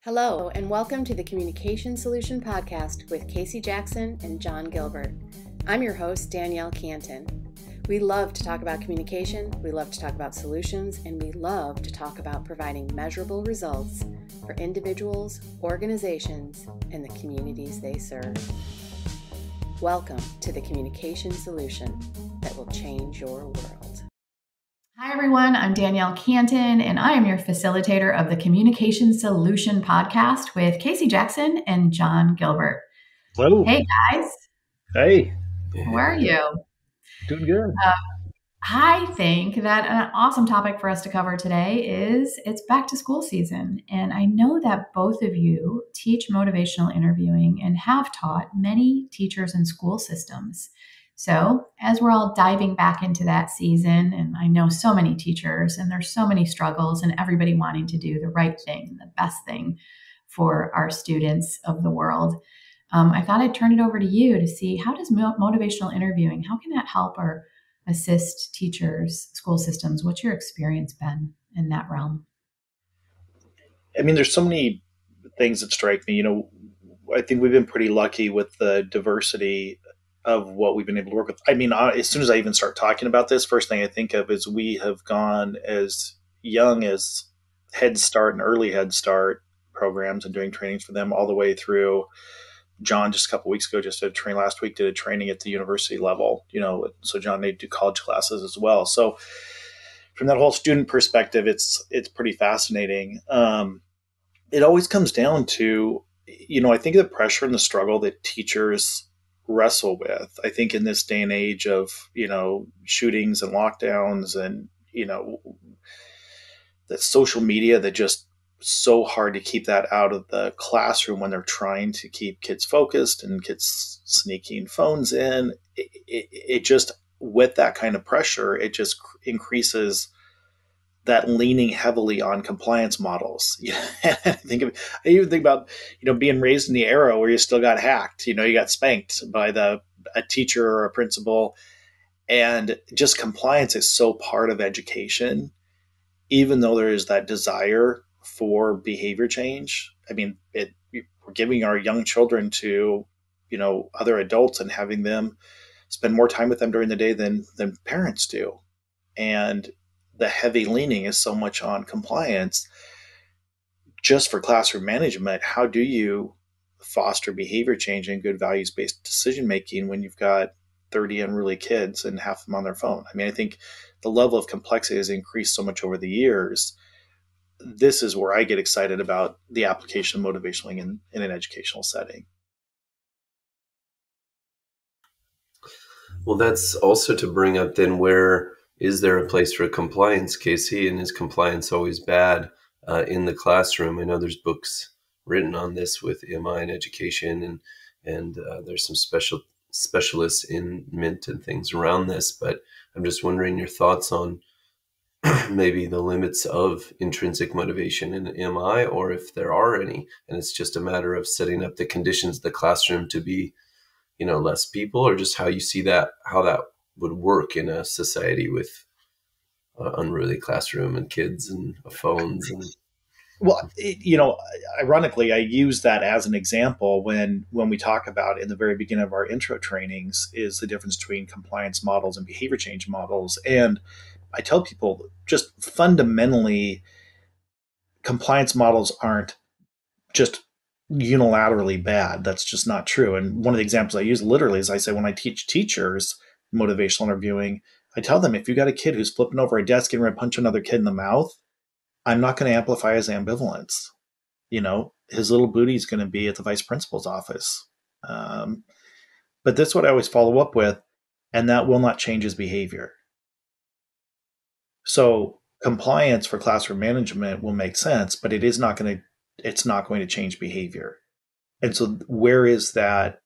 Hello, and welcome to the Communication Solution Podcast with Casey Jackson and John Gilbert. I'm your host, Danielle Cantin. We love to talk about communication, we love to talk about solutions, and we love to talk about providing measurable results for individuals, organizations, and the communities they serve. Welcome to the Communication Solution that will change your world. Hi, everyone. I'm Danielle Cantin, and I am your facilitator of the Communication Solution Podcast with Casey Jackson and John Gilbert. Hello. Hey, guys. Hey. How are you? Doing good. I think that an awesome topic for us to cover today is it's back to school season. And I know that both of you teach motivational interviewing and have taught many teachers and school systems. So as we're all diving back into that season, and I know so many teachers and there's so many struggles and everybody wanting to do the right thing, the best thing for our students of the world, I thought I'd turn it over to you to see how does motivational interviewing, how can that help or assist teachers, school systems? What's your experience been in that realm? I mean, there's so many things that strike me. I think we've been pretty lucky with the diversity of what we've been able to work with. I mean, as soon as I even start talking about this, first thing I think of is we have gone as young as Headstart and early Headstart programs and doing trainings for them all the way through. John just a couple of weeks ago just did a training last week, did a training at the university level, so John, they do college classes as well. So from that whole student perspective, it's pretty fascinating. It always comes down to, I think the pressure and the struggle that teachers wrestle with. I think in this day and age of, shootings and lockdowns and, the social media that just so hard to keep that out of the classroom when they're trying to keep kids focused and kids sneaking phones in. It just, with that kind of pressure, it just increases that leaning heavily on compliance models. I even think about, being raised in the era where you still got hacked, you got spanked by a teacher or a principal, and just compliance is so part of education, even though there is that desire for behavior change. I mean, we're giving our young children to, other adults and having them spend more time with them during the day than parents do. And the heavy leaning is so much on compliance. Just for classroom management, how do you foster behavior change and good values-based decision-making when you've got 30 unruly kids and half of them on their phone? I mean, I think the level of complexity has increased so much over the years. This is where I get excited about the application of motivational in an educational setting. Well, that's also to bring up then, where is there a place for compliance, Casey? And is compliance always bad in the classroom? I know there's books written on this with MI and education, and there's some specialists in Mint and things around this. But I'm just wondering your thoughts on maybe the limits of intrinsic motivation in MI, or if there are any, and it's just a matter of setting up the conditions of the classroom to be, less people, or just how you see that, how that would work in a society with unruly classroom and kids and phones. Well, ironically, I use that as an example when we talk about in the very beginning of our intro trainings is the difference between compliance models and behavior change models. And I tell people just fundamentally, compliance models aren't just unilaterally bad. That's just not true. And one of the examples I use literally is I say when I teach teachers motivational interviewing, I tell them if you got a kid who's flipping over a desk and ready to punch another kid in the mouth, I'm not going to amplify his ambivalence. His little booty is going to be at the vice principal's office. But that's what I always follow up with, and that will not change his behavior. So compliance for classroom management will make sense, but it's not going to change behavior. And so where is that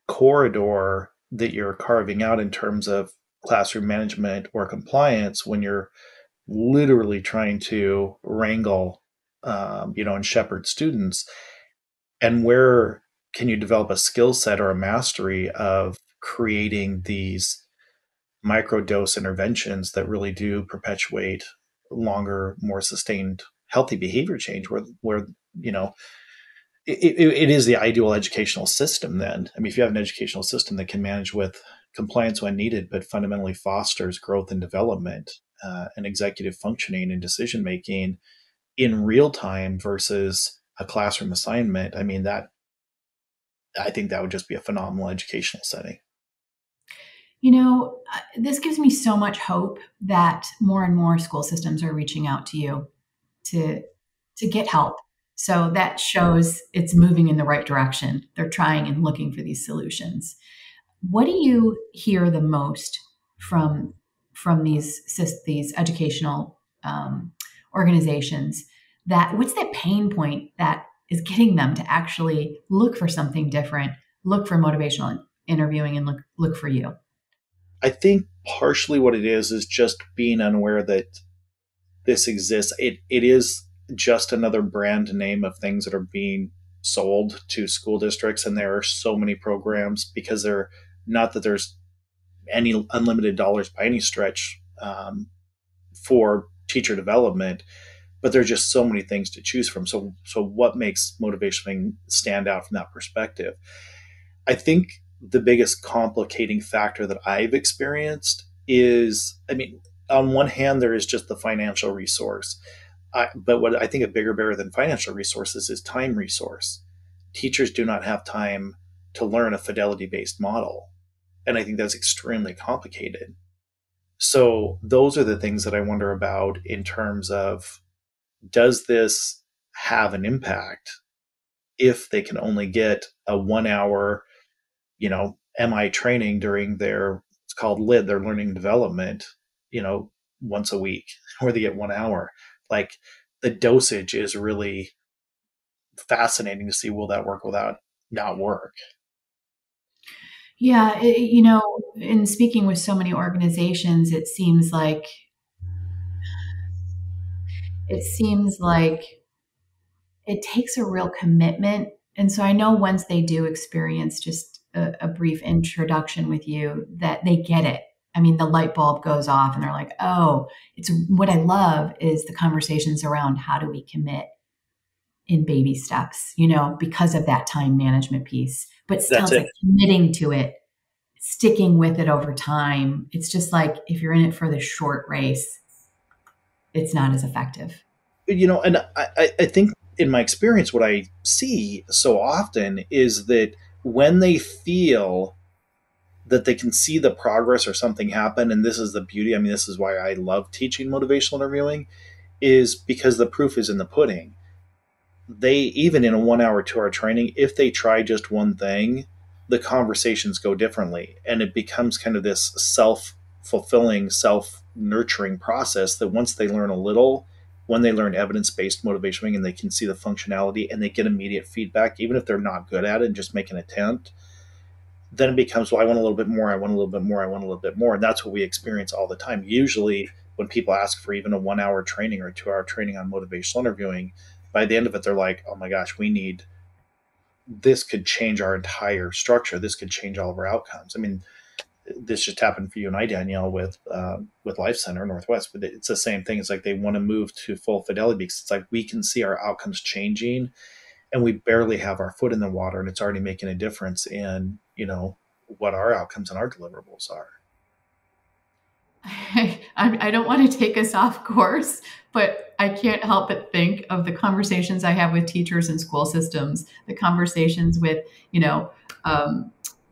corridor that you're carving out in terms of classroom management or compliance when you're literally trying to wrangle, and shepherd students? And where can you develop a skill set or a mastery of creating these microdose interventions that really do perpetuate longer, more sustained, healthy behavior change where it is the ideal educational system then. I mean, if you have an educational system that can manage with compliance when needed, but fundamentally fosters growth and development, and executive functioning and decision making in real time versus a classroom assignment, I mean, that I think that would just be a phenomenal educational setting. This gives me so much hope that more and more school systems are reaching out to you to to get help. So that shows it's moving in the right direction. They're trying and looking for these solutions. What do you hear the most from these educational organizations? That what's that pain point that is getting them to actually look for something different, look for motivational interviewing, and look for you? I think partially what it is just being unaware that this exists. It is just another brand name of things that are being sold to school districts, and there are so many programs because they're not that there's any unlimited dollars by any stretch, for teacher development, but there's just so many things to choose from. So what makes motivation stand out from that perspective? I think the biggest complicating factor that I've experienced is, I mean, on one hand, there is just the financial resource. But what I think a bigger barrier than financial resources is time resource. Teachers do not have time to learn a fidelity based model. And I think that's extremely complicated. So those are the things that I wonder about in terms of, does this have an impact if they can only get a 1 hour, MI training during it's called LID, their learning development, once a week, where they get 1 hour. Like, the dosage is really fascinating to see, will that work, will that not work? Yeah, in speaking with so many organizations, it seems like it takes a real commitment. And so I know once they do experience just a brief introduction with you, that they get it. I mean, the light bulb goes off and they're like, oh, it's what I love is the conversations around how do we commit in baby steps, because of that time management piece. But still, That's it's it. like committing to it, sticking with it over time. It's just like if you're in it for the short race, it's not as effective. And I think in my experience, what I see so often is that when they feel that they can see the progress or something happen, and this is the beauty, I mean, this is why I love teaching motivational interviewing, is because the proof is in the pudding. They, even in a 1 hour, 2 hour training, if they try just one thing, the conversations go differently. And it becomes kind of this self fulfilling, self nurturing process that once they learn a little, when they learn evidence based motivation and they can see the functionality and they get immediate feedback, even if they're not good at it and just make an attempt, then it becomes, well, I want a little bit more, I want a little bit more, I want a little bit more. And that's what we experience all the time. Usually, when people ask for even a 1 hour training or a 2 hour training on motivational interviewing, by the end of it, they're like, oh my gosh, this could change our entire structure. This could change all of our outcomes. I mean, this just happened for you and I, Danielle, with Life Center Northwest, but it's the same thing. It's like they want to move to full fidelity because it's like we can see our outcomes changing and we barely have our foot in the water and it's already making a difference in, what our outcomes and our deliverables are. I don't want to take us off course, but I can't help but think of the conversations I have with teachers in school systems, the conversations with,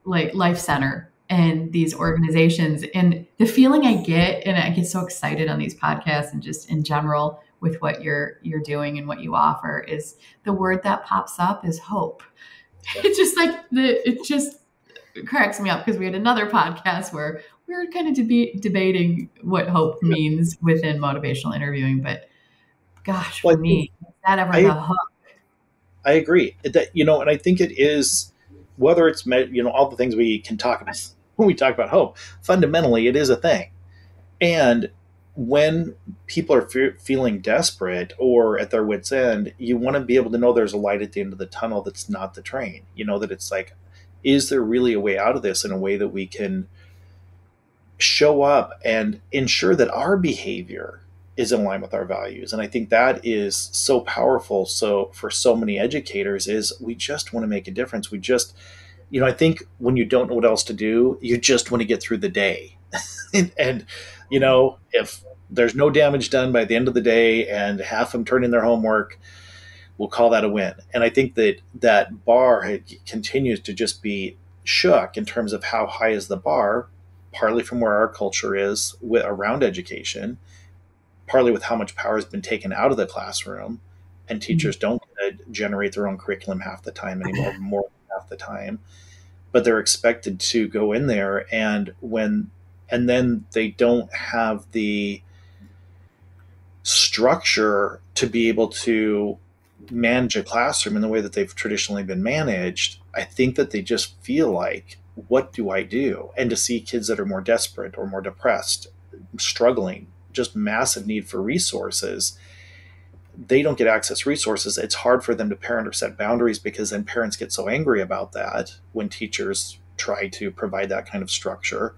like Life Center and these organizations, and the feeling I get, and I get so excited on these podcasts and just in general with what you're doing and what you offer, is the word that pops up is hope. It's just like it just cracks me up because we had another podcast where we were kind of debating what hope means within motivational interviewing. But gosh, Well, for me, is that ever the I hook? I agree that, and I think it is, whether it's all the things we can talk about when we talk about hope. Fundamentally, it is a thing, and when people are feeling desperate or at their wits' end, you want to be able to know there's a light at the end of the tunnel that's not the train. That it's like, is there really a way out of this in a way that we can show up and ensure that our behavior is in line with our values. And I think that is so powerful. So for so many educators is we just want to make a difference. We just, I think when you don't know what else to do, you just want to get through the day. And, if there's no damage done by the end of the day and half of them turn in their homework, we'll call that a win. And I think that that bar continues to just be shook in terms of how high is the bar, partly from where our culture is around education, partly with how much power has been taken out of the classroom, and teachers don't generate their own curriculum half the time anymore, more than half the time, but they're expected to go in there and then they don't have the structure to be able to manage a classroom in the way that they've traditionally been managed. I think that they just feel like, what do I do? And to see kids that are more desperate or more depressed, struggling, just massive need for resources, they don't get access to resources. It's hard for them to parent or set boundaries, because then parents get so angry about that when teachers try to provide that kind of structure.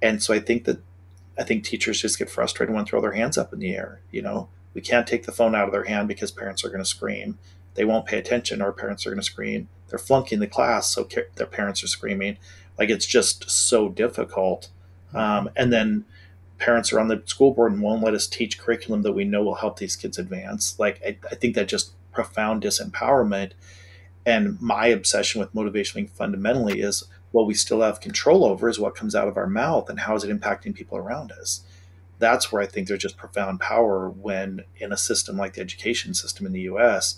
And so I think teachers just get frustrated and want to throw their hands up in the air. We can't take the phone out of their hand because parents are going to scream. They won't pay attention, or parents are going to scream. They're flunking the class, so their parents are screaming. Like, it's just so difficult. And then parents are on the school board and won't let us teach curriculum that we know will help these kids advance. Like, I think that just profound disempowerment. And my obsession with motivationing fundamentally is, what we still have control over is what comes out of our mouth, and how is it impacting people around us. That's where I think there's just profound power when, in a system like the education system in the US,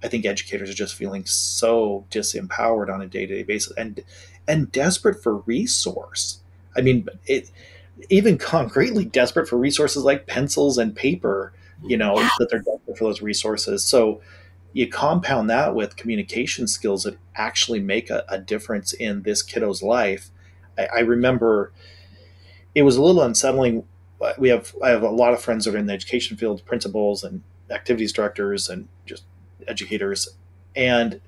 I think educators are just feeling so disempowered on a day-to-day basis, and desperate for resource. I mean, even concretely desperate for resources like pencils and paper, that they're desperate for those resources. So you compound that with communication skills that actually make a difference in this kiddo's life. I remember it was a little unsettling. I have a lot of friends that are in the education field, principals and activities directors and just educators. And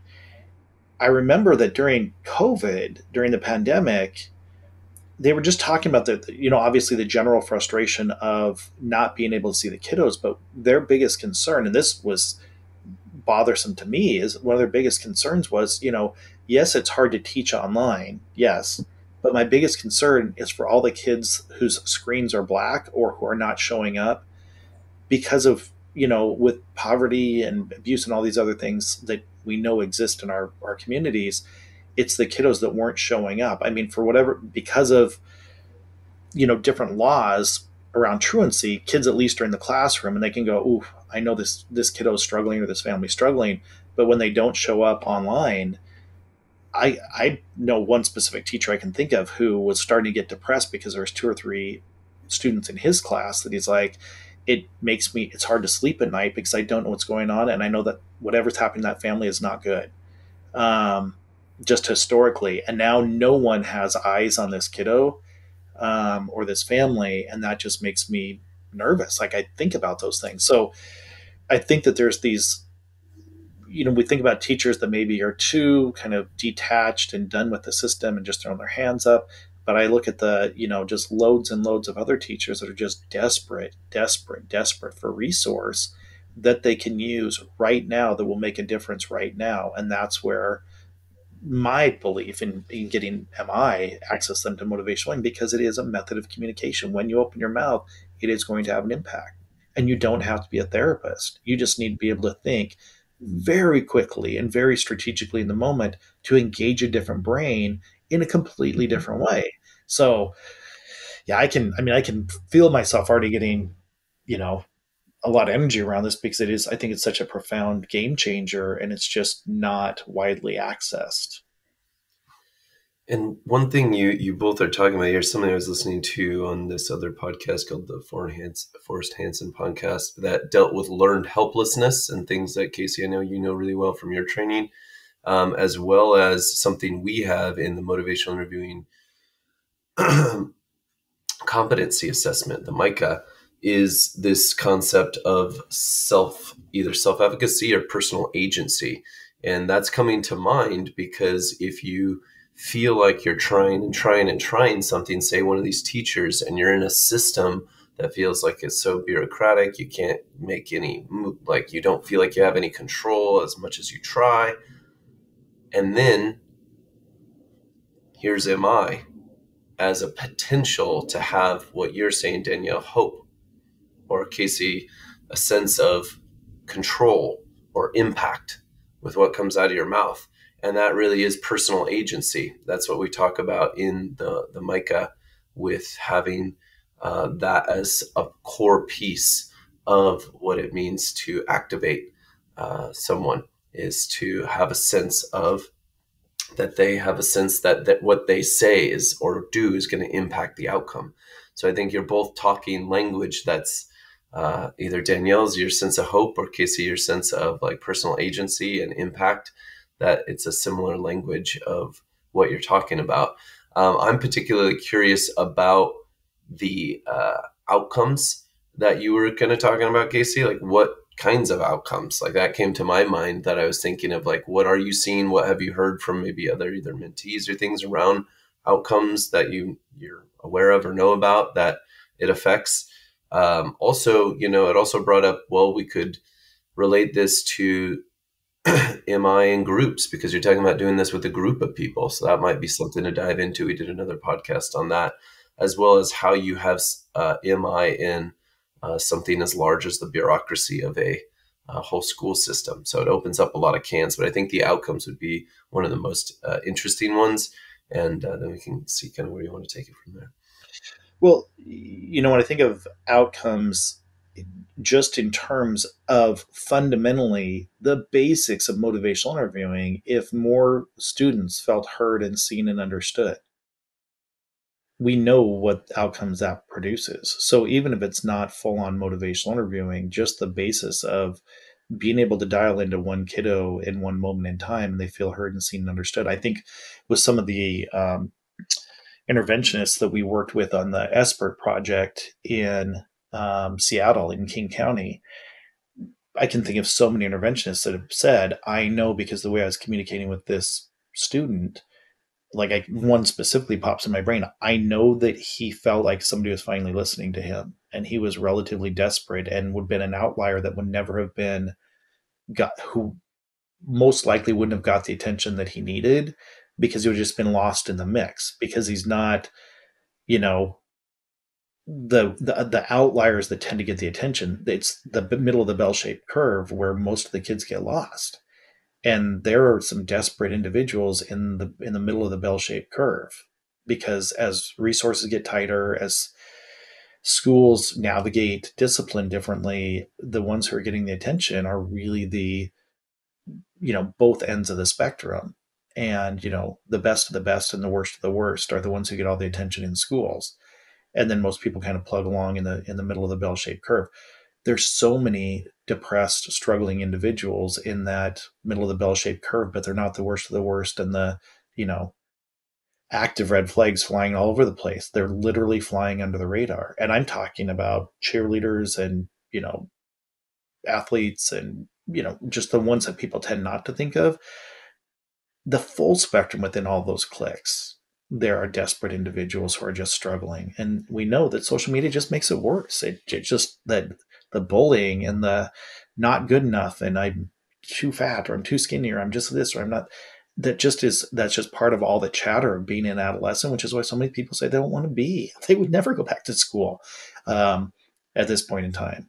I remember that during COVID, during the pandemic, they were just talking about obviously the general frustration of not being able to see the kiddos, but their biggest concern, and this was bothersome to me, is one of their biggest concerns was, yes, it's hard to teach online. Yes. But my biggest concern is for all the kids whose screens are black or who are not showing up because of, with poverty and abuse and all these other things that we know exist in our communities. It's the kiddos that weren't showing up. I mean, because of, different laws around truancy, kids at least are in the classroom and they can go, ooh, I know this kiddo is struggling or this family's struggling. But when they don't show up online, I know one specific teacher I can think of who was starting to get depressed because there's 2 or 3 students in his class that he's like, it's hard to sleep at night because I don't know what's going on. And I know that whatever's happening in that family is not good. Just historically. And now no one has eyes on this kiddo or this family. And that just makes me nervous. Like, I think about those things. So I think that there's these, we think about teachers that maybe are too kind of detached and done with the system and just throwing their hands up. But I look at the, just loads and loads of other teachers that are just desperate for resource that they can use right now that will make a difference right now. And that's where my belief in getting MI access them to motivational, because it is a method of communication. When you open your mouth, it is going to have an impact. And you don't have to be a therapist. You just need to be able to think very quickly and very strategically in the moment to engage a different brain in a completely different way. So yeah, I can feel myself already getting, a lot of energy around this, because I think it's such a profound game changer, and it's just not widely accessed. And one thing you both are talking about here, something I was listening to on this other podcast called the Forrest Hansen podcast that dealt with learned helplessness and things that, Casey, I know you know really well from your training, as well as something we have in the motivational interviewing competency assessment, the MICA, is this concept of either self-efficacy or personal agency. And that's coming to mind because if you feel like you're trying something, say one of these teachers, and you're in a system that feels like it's so bureaucratic. You can't make any, like you don't feel like you have any control as much as you try. And then here's MI as a potential to have what you're saying, Danielle, hope, or Casey, a sense of control or impact with what comes out of your mouth. And that really is personal agency. That's what we talk about in the MICA, with having that as a core piece of what it means to activate someone, is to have a sense of that they have a sense that what they say is or do is going to impact the outcome. So I think you're both talking language that's either Danielle's your sense of hope, or Casey your sense of like personal agency and impact, that it's a similar language of what you're talking about. I'm particularly curious about the outcomes that you were kind of talking about, Casey. Like what kinds of outcomes? Like that came to my mind, that I was thinking of like, what are you seeing? What have you heard from maybe other either mentees or things around outcomes that you're aware of or know about that it affects? Also, it also brought up, well, we could relate this to MI in groups, because you're talking about doing this with a group of people. So that might be something to dive into. We did another podcast on that, as well as how you have MI in something as large as the bureaucracy of a whole school system. So it opens up a lot of cans, but I think the outcomes would be one of the most interesting ones. And then we can see kind of where you want to take it from there. Well, when I think of outcomes, just in terms of fundamentally the basics of motivational interviewing, if more students felt heard and seen and understood, we know what outcomes that produces. So even if it's not full-on motivational interviewing, just the basis of being able to dial into one kiddo in one moment in time and they feel heard and seen and understood. I think with some of the interventionists that we worked with on the Headstart project in Seattle, in King County, I can think of so many interventionists that have said, I know because the way I was communicating with this student, like one specifically pops in my brain, I know that he felt like somebody was finally listening to him, and he was relatively desperate and would have been an outlier that would never have been who most likely wouldn't have got the attention that he needed, because he would have just been lost in the mix, because he's not, the outliers that tend to get the attention. It's the middle of the bell-shaped curve where most of the kids get lost. And there are some desperate individuals in the middle of the bell-shaped curve, because as resources get tighter, as schools navigate discipline differently, the ones who are getting the attention are really the, both ends of the spectrum. And, the best of the best and the worst of the worst are the ones who get all the attention in schools. And then most people kind of plug along in the middle of the bell-shaped curve. There's so many depressed, struggling individuals in that middle of the bell-shaped curve, but they're not the worst of the worst and the, active red flags flying all over the place. They're literally flying under the radar. And I'm talking about cheerleaders and, athletes and, just the ones that people tend not to think of. The full spectrum within all those cliques, there are desperate individuals who are just struggling. And we know that social media just makes it worse. It just that the bullying and the not good enough, and I'm too fat, or I'm too skinny, or I'm just this, or I'm not, that's just part of all the chatter of being an adolescent, which is why so many people say they don't want to be. They would never go back to school at this point in time.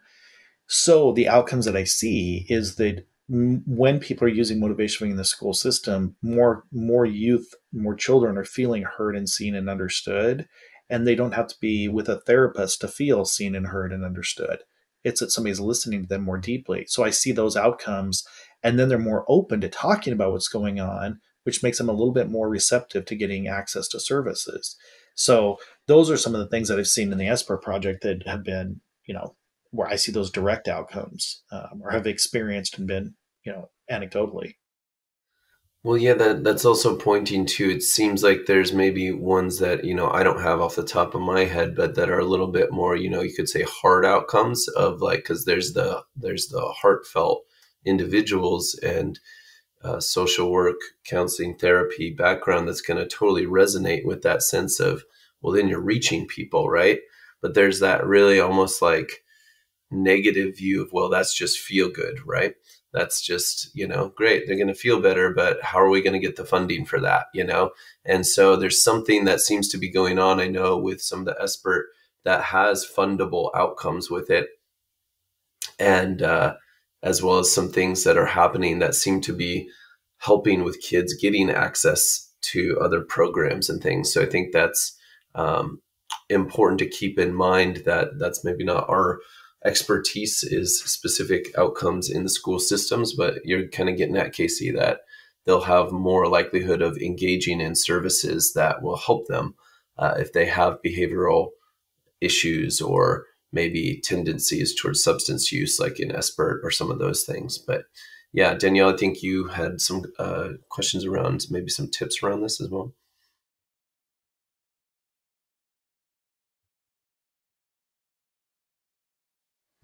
So the outcomes that I see is that when people are using motivation in the school system, more youth, more children are feeling heard and seen and understood, and they don't have to be with a therapist to feel seen and heard and understood. It's that somebody's listening to them more deeply. So I see those outcomes, and then they're more open to talking about what's going on, which makes them a little bit more receptive to getting access to services. So those are some of the things that I've seen in the Headstart project that have been, where I see those direct outcomes, or have experienced and been, anecdotally. Well, yeah, that's also pointing to, it seems like there's maybe ones that, I don't have off the top of my head, but that are a little bit more, you could say hard outcomes of like, because there's the heartfelt individuals and social work, counseling, therapy background that's going to totally resonate with that sense of, well, then you're reaching people, right? but there's that really almost like negative view of, well, that's just feel good, right? That's just, great, they're going to feel better, but how are we going to get the funding for that, And so there's something that seems to be going on, I know, with some of the Headstart that has fundable outcomes with it. And as well as some things that are happening that seem to be helping with kids getting access to other programs and things. So I think that's important to keep in mind, that that's maybe not our expertise, is specific outcomes in the school systems, but you're kind of getting at, Casey, that they'll have more likelihood of engaging in services that will help them if they have behavioral issues or maybe tendencies towards substance use, like in Headstart or some of those things. But yeah, Danielle, I think you had some questions around maybe some tips around this as well.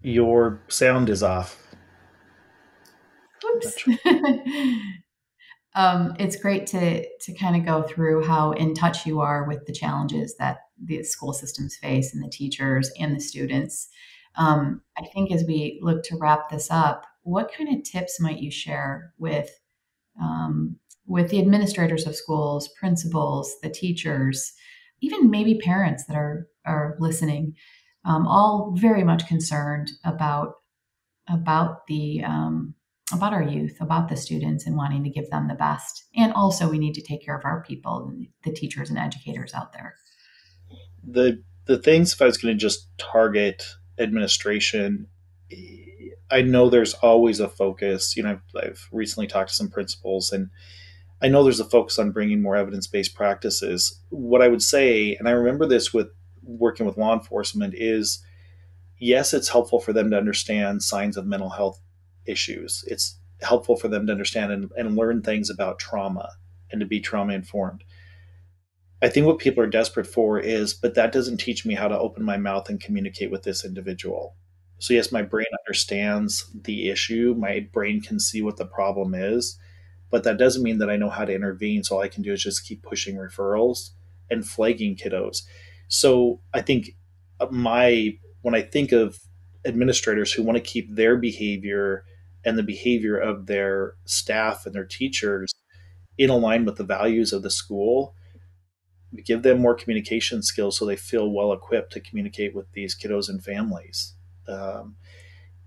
Your sound is off. Oops. It's great to kind of go through how in touch you are with the challenges that the school systems face, and the teachers and the students. I think as we look to wrap this up, what kind of tips might you share with the administrators of schools, principals, the teachers, even maybe parents that are listening, all very much concerned about the about our youth, about the students, and wanting to give them the best. And also, we need to take care of our people, the teachers and educators out there. The things, if I was going to just target administration, I know there's always a focus. I've recently talked to some principals, and I know there's a focus on bringing more evidence-based practices. What I would say, and I remember this with working with law enforcement, is yes, it's helpful for them to understand signs of mental health issues. It's helpful for them to understand and learn things about trauma and to be trauma informed. I think what people are desperate for is, but that doesn't teach me how to open my mouth and communicate with this individual. So, yes, my brain understands the issue, my brain can see what the problem is, but that doesn't mean that I know how to intervene. So all I can do is just keep pushing referrals and flagging kiddos. So I think when I think of administrators who want to keep their behavior and the behavior of their staff and their teachers in line with the values of the school, give them more communication skills so they feel well equipped to communicate with these kiddos and families. Um,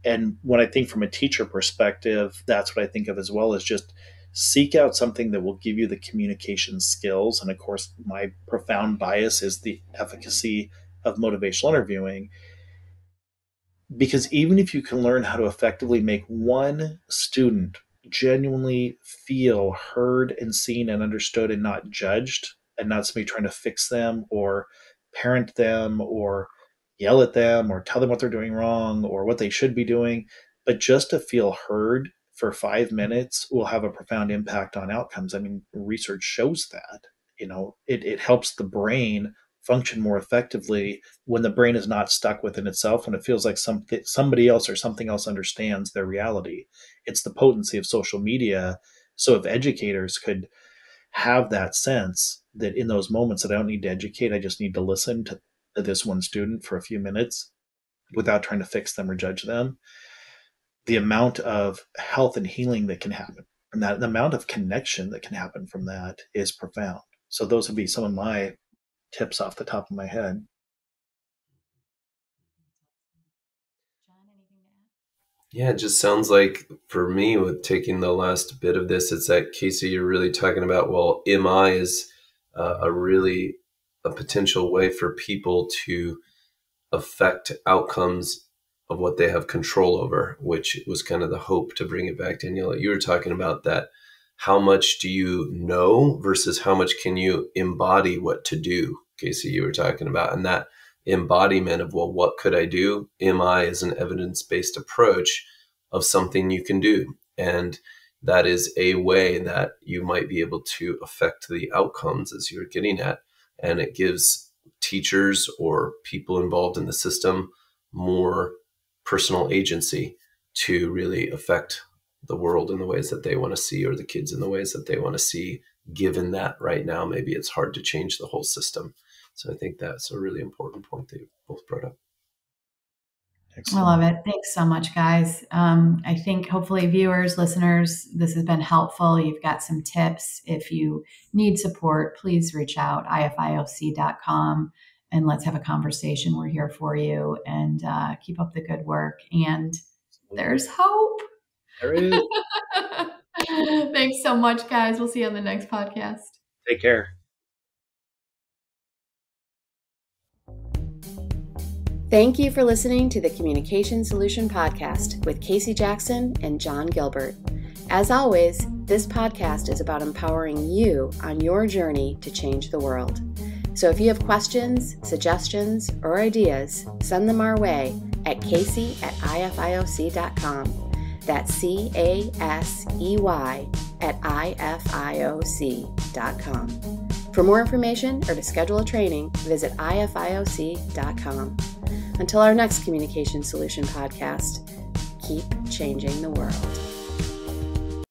and when I think from a teacher perspective, that's what I think of as well, is just seek out something that will give you the communication skills. And of course, my profound bias is the efficacy of motivational interviewing. Because even if you can learn how to effectively make one student genuinely feel heard and seen and understood and not judged, and not somebody trying to fix them or parent them or yell at them or tell them what they're doing wrong or what they should be doing, but just to feel heard for 5 minutes will have a profound impact on outcomes. I mean, research shows that. It helps the brain function more effectively when the brain is not stuck within itself, when it feels like somebody else or something else understands their reality. It's the potency of social media. So if educators could have that sense that in those moments that I don't need to educate, I just need to listen to this one student for a few minutes without trying to fix them or judge them, the amount of health and healing that can happen from that, the amount of connection that can happen from that is profound. So those would be some of my tips off the top of my head. John, anything to add? Yeah, it just sounds like, for me, with taking the last bit of this, it's that, Casey, you're really talking about, well, MI is a potential way for people to affect outcomes of what they have control over, which was kind of the hope to bring it back. Danielle, you were talking about that. How much do you know versus how much can you embody what to do? Casey, you were talking about, and that embodiment of, well, what could I do? MI is an evidence-based approach of something you can do. And that is a way that you might be able to affect the outcomes as you're getting at. And it gives teachers or people involved in the system more personal agency to really affect the world in the ways that they want to see, or the kids in the ways that they want to see, given that right now maybe it's hard to change the whole system. So I think that's a really important point that you both brought up. I love it. Thanks so much, guys. I think hopefully viewers, listeners, this has been helpful. You've got some tips. If you need support, please reach out, ifioc.com, and let's have a conversation. We're here for you, and keep up the good work. And there's hope. There is. Thanks so much, guys. We'll see you on the next podcast. Take care. Thank you for listening to the Communication Solution Podcast with Casey Jackson and John Gilbert. As always, this podcast is about empowering you on your journey to change the world. So if you have questions, suggestions, or ideas, send them our way at casey@ifioc.com. That's CASEY@ifioc.com. For more information or to schedule a training, visit ifioc.com. Until our next Communication Solution Podcast, keep changing the world.